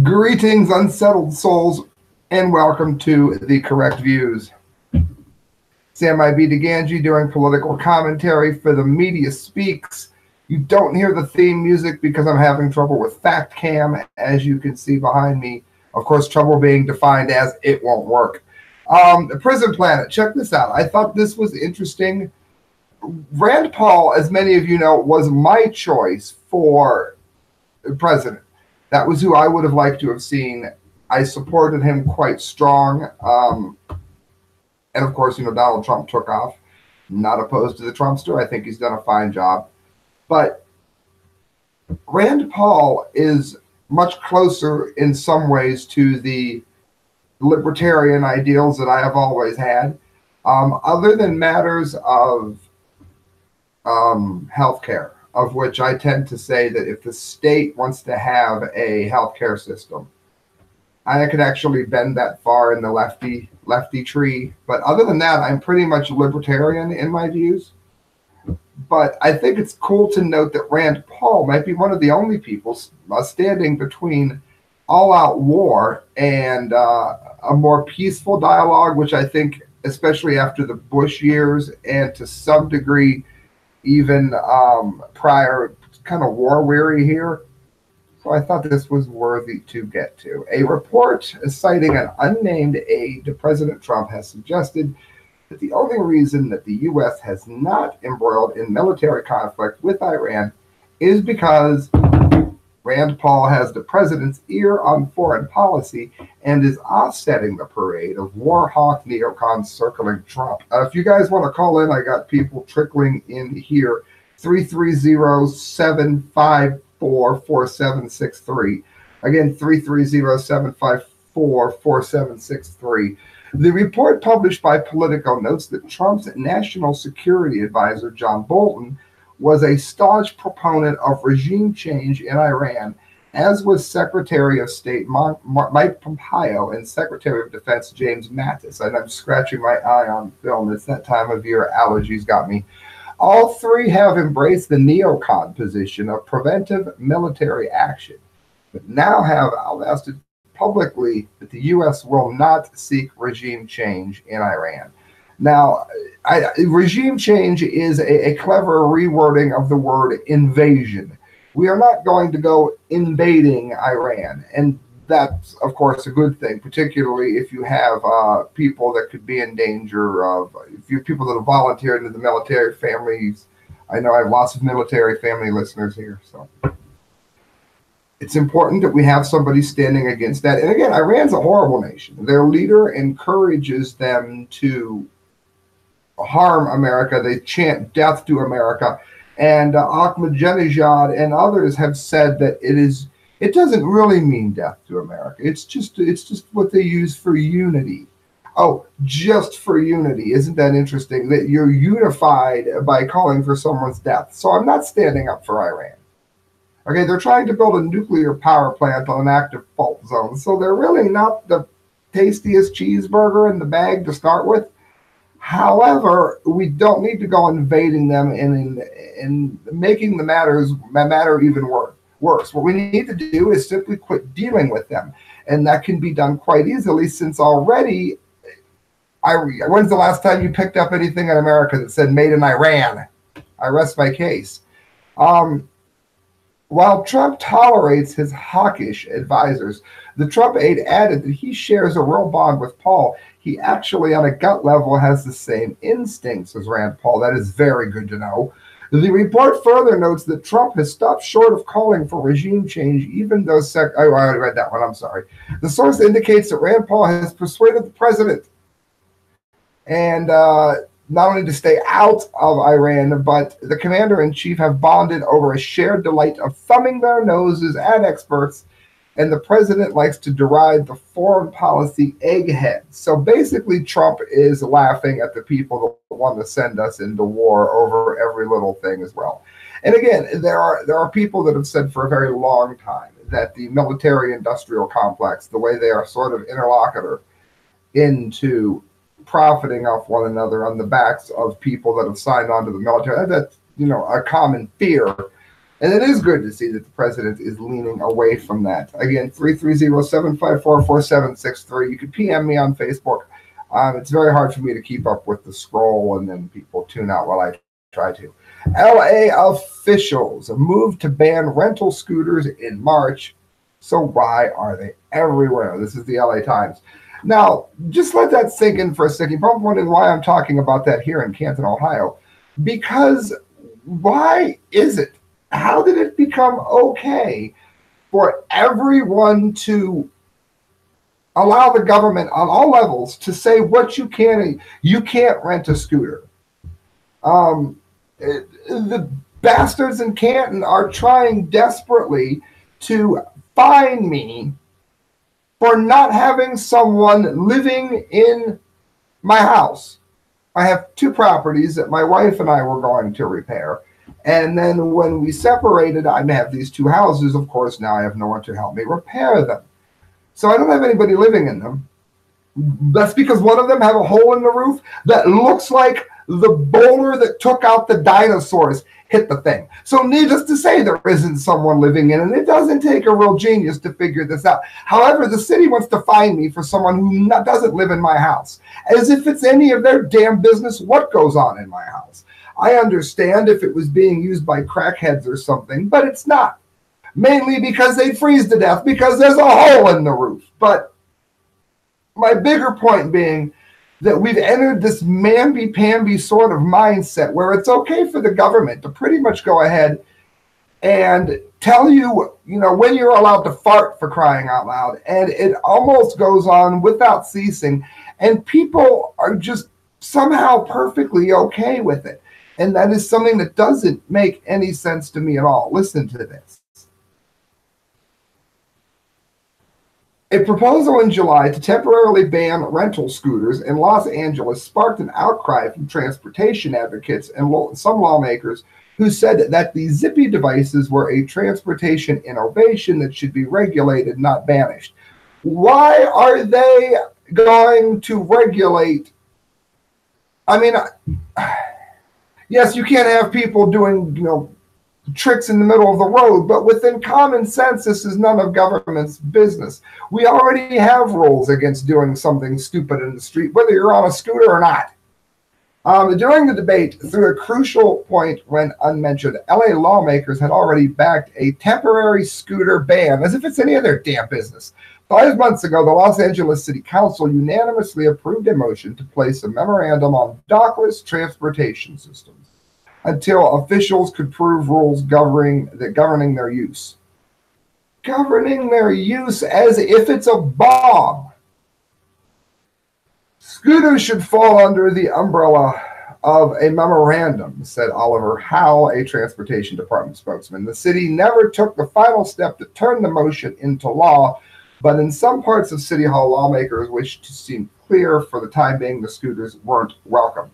Greetings, unsettled souls, and welcome to The Correct Views. Sam I.B. Gangi doing political commentary for the Media Speaks. You don't hear the theme music because I'm having trouble with Fact Cam, as you can see behind me. Of course, trouble being defined as it won't work. The Prison Planet, check this out. I thought this was interesting. Rand Paul, as many of you know, was my choice for president. That was who I would have liked to have seen. I supported him quite strong. And of course, Donald Trump took off. Not opposed to the Trumpster. I think he's done a fine job. But Rand Paul is much closer in some ways to the libertarian ideals that I have always had. Other than matters of healthcare, of which I tend to say that if the state wants to have a healthcare system, I could actually bend that far in the lefty tree. But other than that, I'm pretty much libertarian in my views. But I think it's cool to note that Rand Paul might be one of the only people standing between all-out war and a more peaceful dialogue, which I think, especially after the Bush years and to some degree even prior, kind of war-weary here. So I thought this was worthy to get to. A report citing an unnamed aide to President Trump has suggested that the only reason that the U.S. has not embroiled in military conflict with Iran is because Rand Paul has the president's ear on foreign policy and is offsetting the parade of war hawk neocons circling Trump. If you guys want to call in, I got people trickling in here. 330-754-4763. Again, 330-754-4763. The report published by Politico notes that Trump's national security advisor, John Bolton, was a staunch proponent of regime change in Iran, as was Secretary of State Mike Pompeo and Secretary of Defense James Mattis. And I'm scratching my eye on film. It's that time of year. Allergies got me. All three have embraced the neocon position of preventive military action, but now have outlasted publicly that the U.S. will not seek regime change in Iran. Now, regime change is a clever rewording of the word invasion. We are not going to go invading Iran, and that's, of course, a good thing, particularly if you have people that could be in danger of, if you have people that have volunteered into the military families. I know I have lots of military family listeners here, so it's important that we have somebody standing against that. And again, Iran's a horrible nation. Their leader encourages them to harm America. They chant death to America. And Ahmadinejad and others have said that it doesn't really mean death to America. It's just what they use for unity. Oh, just for unity. Isn't that interesting that you're unified by calling for someone's death? So I'm not standing up for Iran. Okay, they're trying to build a nuclear power plant on an active fault zone. So they're really not the tastiest cheeseburger in the bag to start with. However, we don't need to go invading them and making the matter even worse. What we need to do is simply quit dealing with them. And that can be done quite easily, since already, when's the last time you picked up anything in America that said made in Iran? I rest my case. While Trump tolerates his hawkish advisors, the Trump aide added that he shares a real bond with Paul. He actually, on a gut level, has the same instincts as Rand Paul. That is very good to know. The report further notes that Trump has stopped short of calling for regime change, even though I already read that one, I'm sorry. The source indicates that Rand Paul has persuaded the president and not only to stay out of Iran, but the commander-in-chief have bonded over a shared delight of thumbing their noses at experts, and the president likes to deride the foreign policy egghead. So basically, Trump is laughing at the people that want to send us into war over every little thing as well. And again, there are people that have said for a very long time that the military-industrial complex, the way they are sort of interlocutor into profiting off one another on the backs of people that have signed on to the military, that's a common fear. And it is good to see that the president is leaning away from that. Again, 330-754-4763. You can PM me on Facebook. It's very hard for me to keep up with the scroll, and then people tune out while I try to. LA officials moved to ban rental scooters in March. So why are they everywhere? This is the LA Times. Now, just let that sink in for a second. You're probably wondering why I'm talking about that here in Canton, Ohio. Because why is it? How did it become okay for everyone to allow the government on all levels to say what you can and you can't rent a scooter? The bastards in Canton are trying desperately to fine me for not having someone living in my house. I have two properties that my wife and I were going to repair. And then when we separated, I have these two houses. Of course, now I have no one to help me repair them. So I don't have anybody living in them. That's because one of them have a hole in the roof that looks like the boulder that took out the dinosaurs hit the thing. So needless to say, there isn't someone living in it. It doesn't take a real genius to figure this out. However, the city wants to fine me for someone who doesn't live in my house, as if it's any of their damn business what goes on in my house. I understand if it was being used by crackheads or something, but it's not. Mainly because they freeze to death because there's a hole in the roof. But my bigger point being that we've entered this mamby-pamby sort of mindset where it's okay for the government to pretty much go ahead and tell you, when you're allowed to fart, for crying out loud. And it almost goes on without ceasing. And people are just somehow perfectly okay with it. And that is something that doesn't make any sense to me at all. Listen to this. A proposal in July to temporarily ban rental scooters in Los Angeles sparked an outcry from transportation advocates and some lawmakers who said that the zippy devices were a transportation innovation that should be regulated, not banished. Why are they going to regulate? I mean, yes, you can't have people doing, tricks in the middle of the road, but within common sense, this is none of government's business. We already have rules against doing something stupid in the street, whether you're on a scooter or not. During the debate, through a crucial point when unmentioned, LA lawmakers had already backed a temporary scooter ban, as if it's any of their damn business. 5 months ago, the Los Angeles City Council unanimously approved a motion to place a memorandum on dockless transportation systems until officials could prove rules governing their use. Governing their use as if it's a bomb. Scooters should fall under the umbrella of a memorandum, said Oliver Howe, a transportation department spokesman. The city never took the final step to turn the motion into law, but in some parts of City Hall, lawmakers wished to seem clear for the time being the scooters weren't welcome.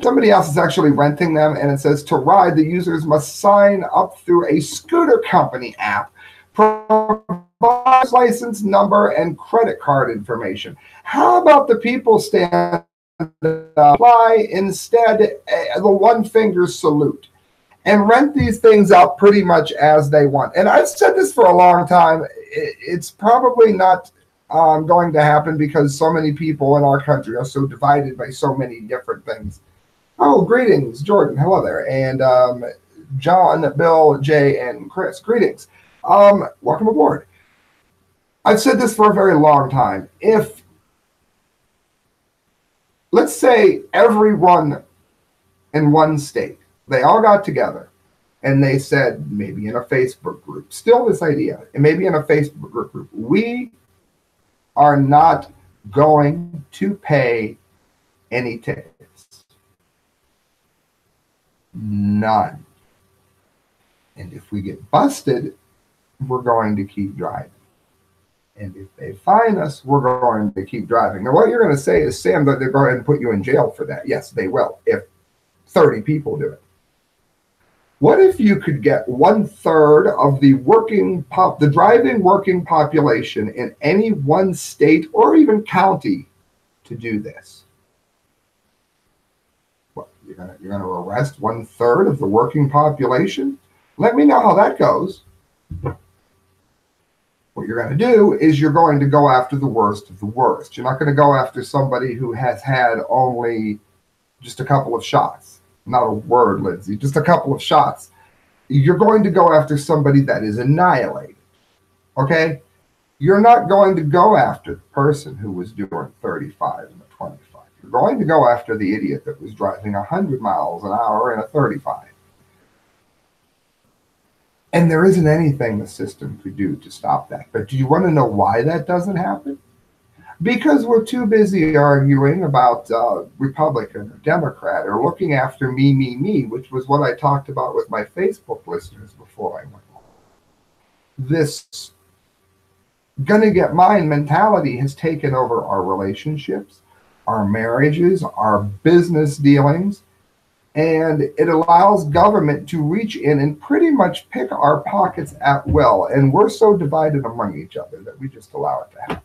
Somebody else is actually renting them, and it says to ride, the users must sign up through a scooter company app, provide license number and credit card information. How about the people stand apply instead the one finger salute and rent these things out pretty much as they want? And I've said this for a long time. It's probably not going to happen because so many people in our country are so divided by so many different things. Oh, greetings, Jordan. Hello there. And John, Bill, Jay, and Chris. Greetings. Welcome aboard. I've said this for a very long time. If, let's say, everyone in one state, they all got together and they said, maybe in a Facebook group, still this idea, and maybe in a Facebook group, we are not going to pay any tickets. None. And if we get busted, we're going to keep driving. And if they fine us, we're going to keep driving. Now, what you're going to say is, Sam, that they're going to put you in jail for that. Yes, they will, if 30 people do it. What if you could get 1/3 of the driving working population in any one state or even county to do this? Well, You're gonna arrest 1/3 of the working population? Let me know how that goes. What you're going to do is you're going to go after the worst of the worst. You're not going to go after somebody who has had only just a couple of shots. Not a word, Lindsay, just a couple of shots. You're going to go after somebody that is annihilated. Okay? You're not going to go after the person who was doing 35 and a 25. You're going to go after the idiot that was driving 100 miles an hour in a 35. And there isn't anything the system could do to stop that. But do you want to know why that doesn't happen? Because we're too busy arguing about Republican or Democrat or looking after me, which was what I talked about with my Facebook listeners before I went on. This gonna get mine mentality has taken over our relationships, our marriages, our business dealings, and it allows government to reach in and pretty much pick our pockets at will. And we're so divided among each other that we just allow it to happen.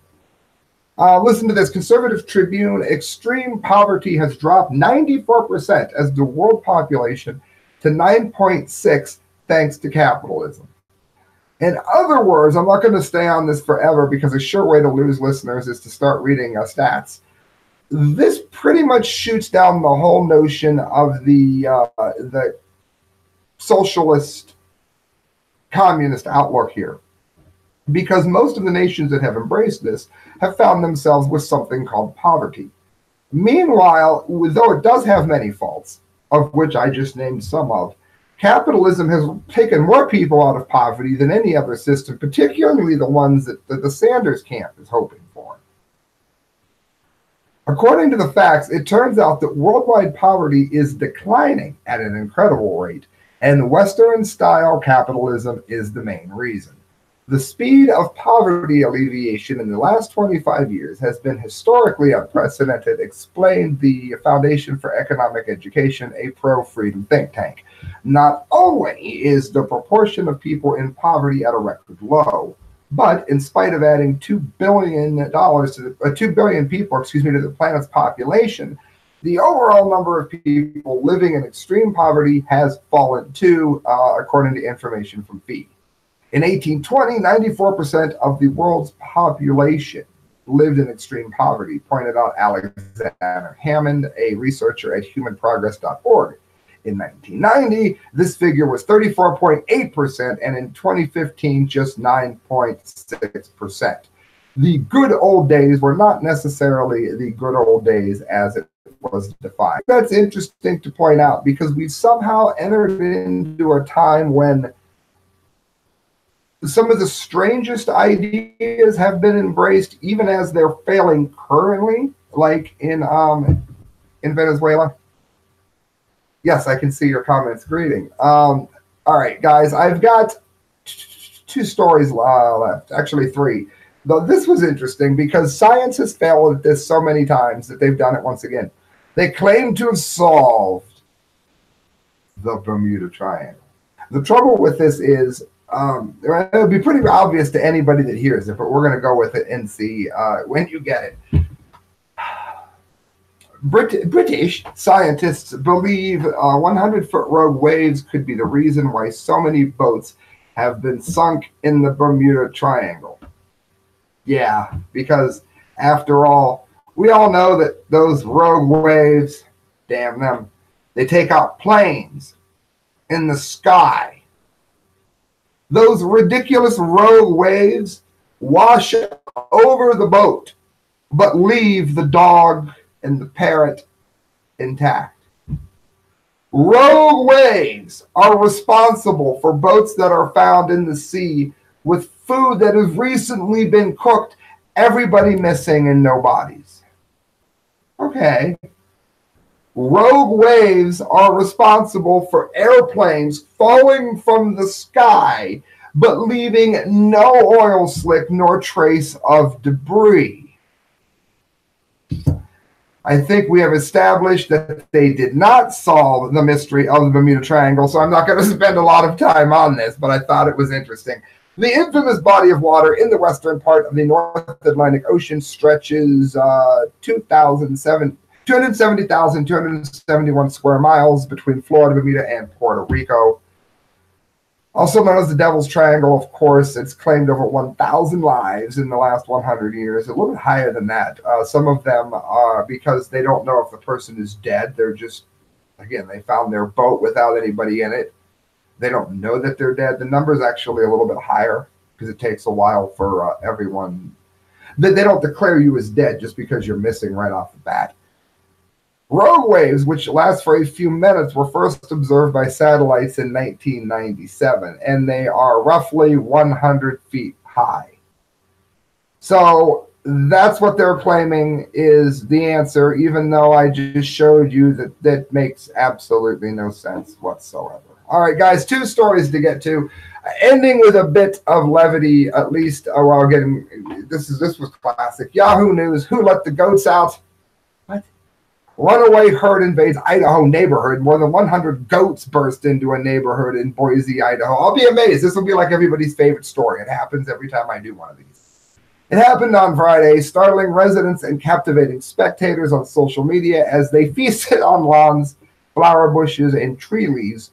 Listen to this. Conservative Tribune: extreme poverty has dropped 94% as the world population to 9.6 thanks to capitalism. In other words, I'm not going to stay on this forever because a sure way to lose listeners is to start reading stats. This pretty much shoots down the whole notion of the socialist communist outlook here, because most of the nations that have embraced this have found themselves with something called poverty. Meanwhile, though it does have many faults, of which I just named some of, capitalism has taken more people out of poverty than any other system, particularly the ones that the Sanders camp is hoping for. According to the facts, it turns out that worldwide poverty is declining at an incredible rate, and Western-style capitalism is the main reason. The speed of poverty alleviation in the last 25 years has been historically unprecedented, explained the Foundation for Economic Education, a pro-freedom think tank. Not only is the proportion of people in poverty at a record low, but in spite of adding $2 billion to the 2 billion people, to the planet's population, the overall number of people living in extreme poverty has fallen too, according to information from FEE. In 1820, 94% of the world's population lived in extreme poverty, pointed out Alexander Hammond, a researcher at humanprogress.org. In 1990, this figure was 34.8%, and in 2015, just 9.6%. The good old days were not necessarily the good old days as it was defined. That's interesting to point out because we've somehow entered into a time when some of the strangest ideas have been embraced, even as they're failing currently, like in Venezuela. Yes, I can see your comments. Greeting. All right, guys, I've got two stories left, actually three. Though this was interesting because science has failed at this so many times that they've done it once again. They claim to have solved the Bermuda Triangle. The trouble with this is, it'll be pretty obvious to anybody that hears it, but we're going to go with it and see when you get it. British scientists believe 100-foot rogue waves could be the reason why so many boats have been sunk in the Bermuda Triangle. Yeah, because after all, we all know that those rogue waves, damn them, they take out planes in the sky. Those ridiculous rogue waves wash over the boat, but leave the dog and the parrot intact. Rogue waves are responsible for boats that are found in the sea with food that has recently been cooked, everybody missing and no bodies. Okay. Rogue waves are responsible for airplanes falling from the sky, but leaving no oil slick nor trace of debris. I think we have established that they did not solve the mystery of the Bermuda Triangle, so I'm not going to spend a lot of time on this, but I thought it was interesting. The infamous body of water in the western part of the North Atlantic Ocean stretches 270,271 square miles between Florida, Bermuda, and Puerto Rico. Also known as the Devil's Triangle, of course, it's claimed over 1,000 lives in the last 100 years, a little bit higher than that. Some of them are because they don't know if the person is dead. They're just, again, they found their boat without anybody in it. They don't know that they're dead. The number is actually a little bit higher because it takes a while for everyone. They don't declare you as dead just because you're missing right off the bat. Rogue waves, which last for a few minutes, were first observed by satellites in 1997, and they are roughly 100 feet high. So that's what they're claiming is the answer, even though I just showed you that that makes absolutely no sense whatsoever. All right, guys, 2 stories to get to, ending with a bit of levity, at least. While getting this was classic. Yahoo News: Who let the goats out? What? Runaway herd invades Idaho neighborhood. More than 100 goats burst into a neighborhood in Boise, Idaho. I'll be amazed. This will be like everybody's favorite story. It happens every time I do one of these. It happened on Friday, startling residents and captivating spectators on social media as they feasted on lawns, flower bushes, and tree leaves.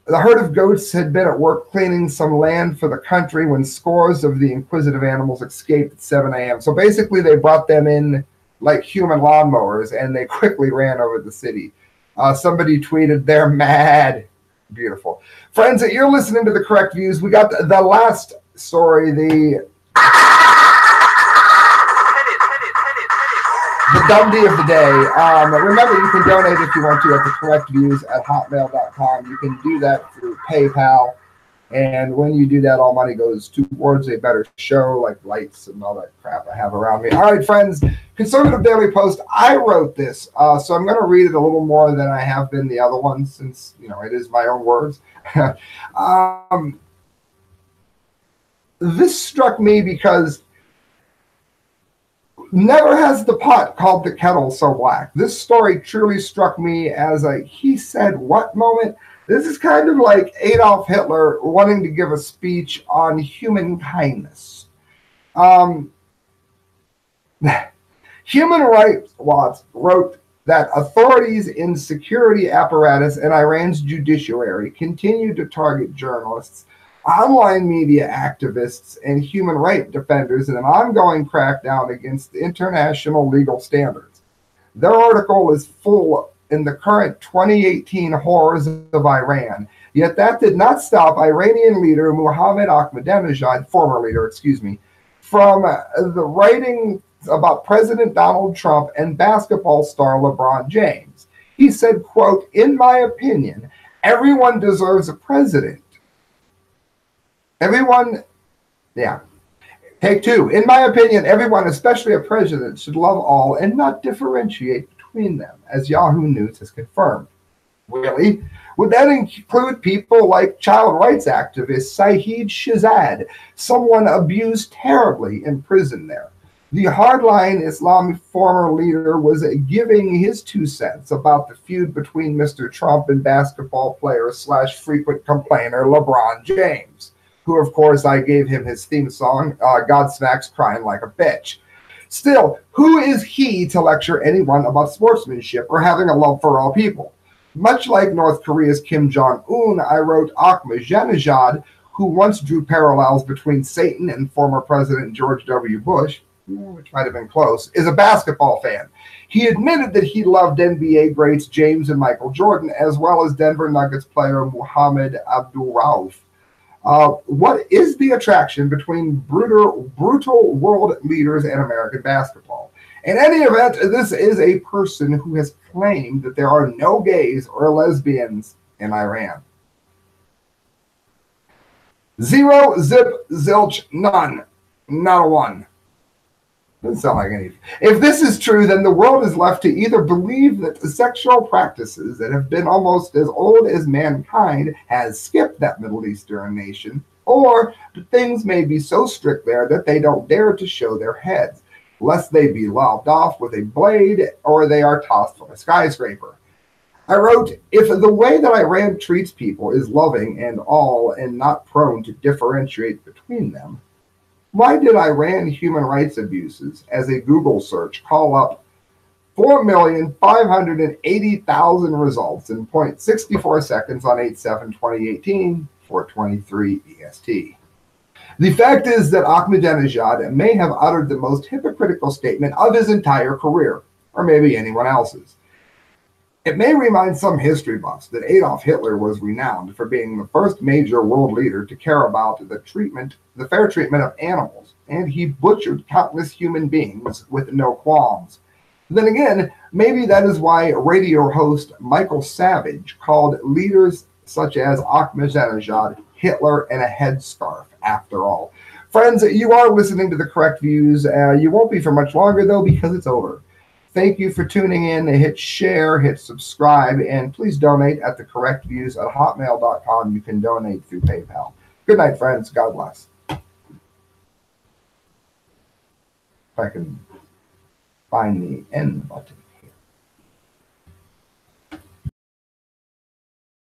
The herd of goats had been at work cleaning some land for the country when scores of the inquisitive animals escaped at 7 a.m. So basically they brought them in like human lawnmowers, and they quickly ran over the city. Somebody tweeted, "They're mad." Beautiful. Friends, you're listening to The Correct Views. We got the last story, the dumbdee of the day. Remember, you can donate if you want to at thecorrectviews@hotmail.com. You can do that through PayPal. And when you do that, all money goes towards a better show, like lights and all that crap I have around me. All right, friends, Conservative Daily Post. I wrote this, so I'm going to read it a little more than I have been the other ones, since, you know, it is my own words. This struck me because never has the pot called the kettle so black. This story truly struck me as a he said what moment. This is kind of like Adolf Hitler wanting to give a speech on human kindness. Human Rights Watch wrote that authorities in security apparatus and Iran's judiciary continue to target journalists, online media activists, and human rights defenders in an ongoing crackdown against international legal standards. Their article is full in the current 2018 horrors of Iran. Yet that did not stop Iranian leader Mohammed Ahmadinejad, former leader, from the writing about President Donald Trump and basketball star LeBron James. He said, quote, "In my opinion, everyone deserves a president. Everyone, yeah. Take 2. In my opinion, everyone, especially a president, should love all and not differentiate between them, as Yahoo News has confirmed." Really? Would that include people like child rights activist Saeed Shahzad, someone abused terribly in prison there? The hardline Islamic former leader was giving his 2 cents about the feud between Mr. Trump and basketball player / frequent complainer LeBron James, who, of course, I gave him his theme song, Godsmack's Crying Like a Bitch. Still, who is he to lecture anyone about sportsmanship or having a love for all people? Much like North Korea's Kim Jong-un, I wrote Ahmadinejad, who once drew parallels between Satan and former President George W. Bush, which might have been close, is a basketball fan. He admitted that he loved NBA greats James and Michael Jordan, as well as Denver Nuggets player Muhammad Abdul-Rauf. What is the attraction between brutal world leaders and American basketball? In any event, this is a person who has claimed that there are no gays or lesbians in Iran. Zero, zip, zilch, none. Not a one. Doesn't sound like anything. If this is true, then the world is left to either believe that the sexual practices that have been almost as old as mankind has skipped that Middle Eastern nation, or that things may be so strict there that they don't dare to show their heads, lest they be lopped off with a blade or they are tossed from a skyscraper. I wrote, if the way that Iran treats people is loving and all and not prone to differentiate between them, why did Iran human rights abuses, as a Google search, call up 4,580,000 results in 0.64 seconds on 8/7/2018, 4:23 EST. The fact is that Ahmadinejad may have uttered the most hypocritical statement of his entire career, or maybe anyone else's. It may remind some history buffs that Adolf Hitler was renowned for being the first major world leader to care about the fair treatment of animals, and he butchered countless human beings with no qualms. Then again, maybe that is why radio host Michael Savage called leaders such as Ahmadinejad Hitler and a headscarf, after all. Friends, you are listening to The Correct Views. You won't be for much longer, though, because it's over. Thank you for tuning in. Hit share, hit subscribe, and please donate at thecorrectviews@hotmail.com. You can donate through PayPal. Good night, friends. God bless. If I can find the end button.